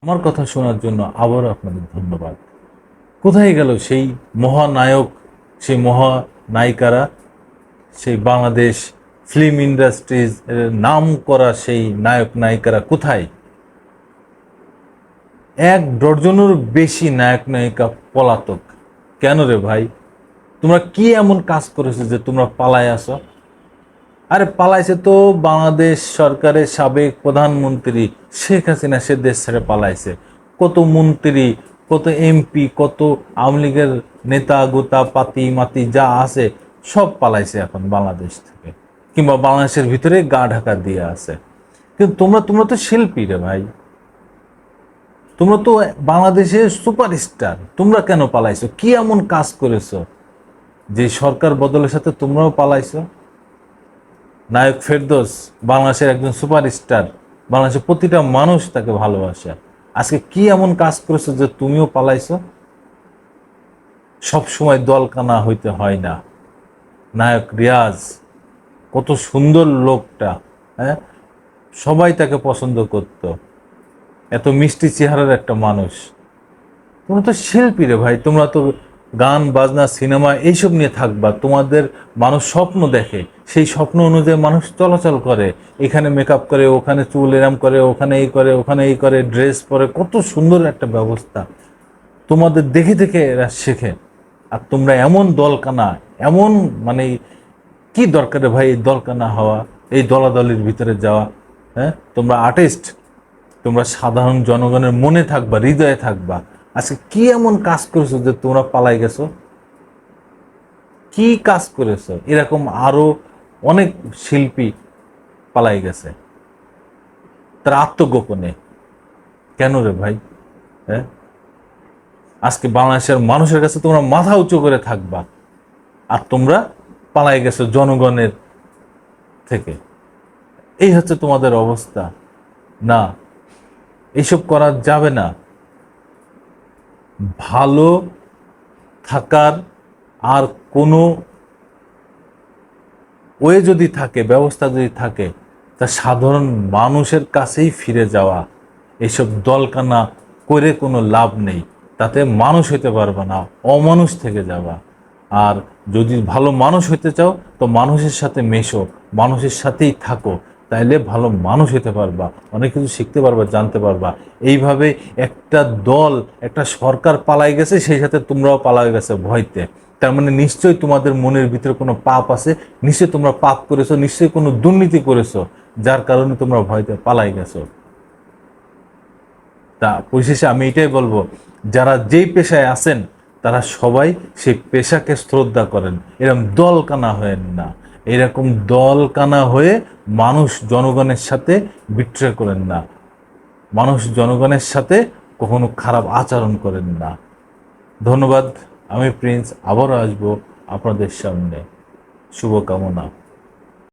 আমার কথা শোনার জন্য আবারও আপনাদের ধন্যবাদ। কোথায় গেল সেই মহানায়ক, সেই মহানায়িকারা, সেই বাংলাদেশ ফিল্ম ইন্ডাস্ট্রিজ এর নাম করা সেই নায়ক নায়িকারা কোথায়? এক ডজনেরও বেশি নায়ক নায়িকা পলাতক। কেন রে ভাই? তোমরা কি এমন কাজ করেছো যে তোমরা পালায় আসো? আরে পালাইছে তো বাংলাদেশ সরকারের সাবেক প্রধানমন্ত্রী শেখ হাসিনা, সে দেশ ছেড়ে পালাইছে। কত মন্ত্রী, কত এমপি, কত আওয়ামী লীগের নেতা গোতা পাতি মাতি যা আছে সব পালাইছে এখন বাংলাদেশ থেকে, কিংবা বাংলাদেশের ভিতরে গা ঢাকা দিয়ে আছে। কিন্তু তোমরা তোমরা তো শিল্পী রে ভাই, তোমরা তো বাংলাদেশের সুপারস্টার। তোমরা কেন পালাইছো? কি এমন কাজ করেছো যে সরকার বদলের সাথে তোমরাও পালাইছো? নায়ক ফেরদৌস বাংলাদেশের একজন সুপারস্টার, বাংলাদেশের প্রতিটা মানুষ তাকে ভালোবাসে। আজকে কি এমন কাজ করেছো যে তুমিও পালাইছো? সব সময় দলকানা হইতে হয় না। নায়ক রিয়াজ কত সুন্দর লোকটা, হ্যাঁ, সবাই তাকে পছন্দ করত, এত মিষ্টি চেহারার একটা মানুষ। তোমরা তো শিল্পী রে ভাই, তোমরা তো গান বাজনা সিনেমা এইসব নিয়ে থাকবা। তোমাদের মানুষ স্বপ্ন দেখে, সেই স্বপ্ন অনুযায়ী মানুষ চলাচল করে, এখানে মেকআপ করে, ওখানে চুল এরাম করে, ওখানে এই করে, ওখানে এই করে, ড্রেস পরে, কত সুন্দর একটা ব্যবস্থা। তোমাদের দেখে দেখে এরা শেখে। আর তোমরা এমন দলকানা, এমন মানে কি দরকারে ভাই এই দলকানা হওয়া, এই দলাদলির ভিতরে যাওয়া? হ্যাঁ, তোমরা আর্টিস্ট, তোমরা সাধারণ জনগণের মনে থাকবা, হৃদয়ে থাকবা। আজকে কি এমন কাজ করেছো যে তোমরা পালাই গেছো? কি কাজ করেছো? এরকম আরো অনেক শিল্পী পালাই গেছে তার আত্মগোপনে। কেন রে ভাই? হ্যাঁ, আজকে বাংলাদেশের মানুষের কাছে তোমরা মাথা উঁচু করে থাকবা, আর তোমরা পালাই গেছো জনগণের থেকে। এই হচ্ছে তোমাদের অবস্থা। না, এইসব করা যাবে না। ভালো থাকার আর কোনো ওয়ে যদি থাকে, ব্যবস্থা যদি থাকে, তা সাধারণ মানুষের কাছেই ফিরে যাওয়া। এইসব দলকানা করে কোনো লাভ নেই, তাতে মানুষ হইতে পারবে না, অমানুষ থেকে যাবা। আর যদি ভালো মানুষ হইতে চাও তো মানুষের সাথে মেশো, মানুষের সাথেই থাকো, তাইলে ভালো মানুষ হতে পারবা, অনেক কিছু শিখতে পারবা, জানতে পারবা। এইভাবে একটা দল, একটা সরকার পালাই গেছে, সেই সাথে তোমরাও পালাই গেছে ভয়তে। তার মানে নিশ্চয়ই তোমাদের মনের ভিতরে কোনো পাপ আছে, নিশ্চয়ই তোমরা পাপ করেছো, নিশ্চয়ই কোনো দুর্নীতি করেছো, যার কারণে তোমরা ভয়তে পালাই গেছো। তা পরিশেষে আমি এটাই বলবো, যারা যেই পেশায় আছেন তারা সবাই সেই পেশাকে শ্রদ্ধা করেন, এরকম দলকানা হয়েন না। এরকম দলকানা হয়ে মানুষ জনগণের সাথে বিট্রে করেন না, মানুষ জনগণের সাথে কখনো খারাপ আচরণ করেন না। ধন্যবাদ। আমি প্রিন্স, আবারও আসবো আপনাদের সামনে। শুভকামনা।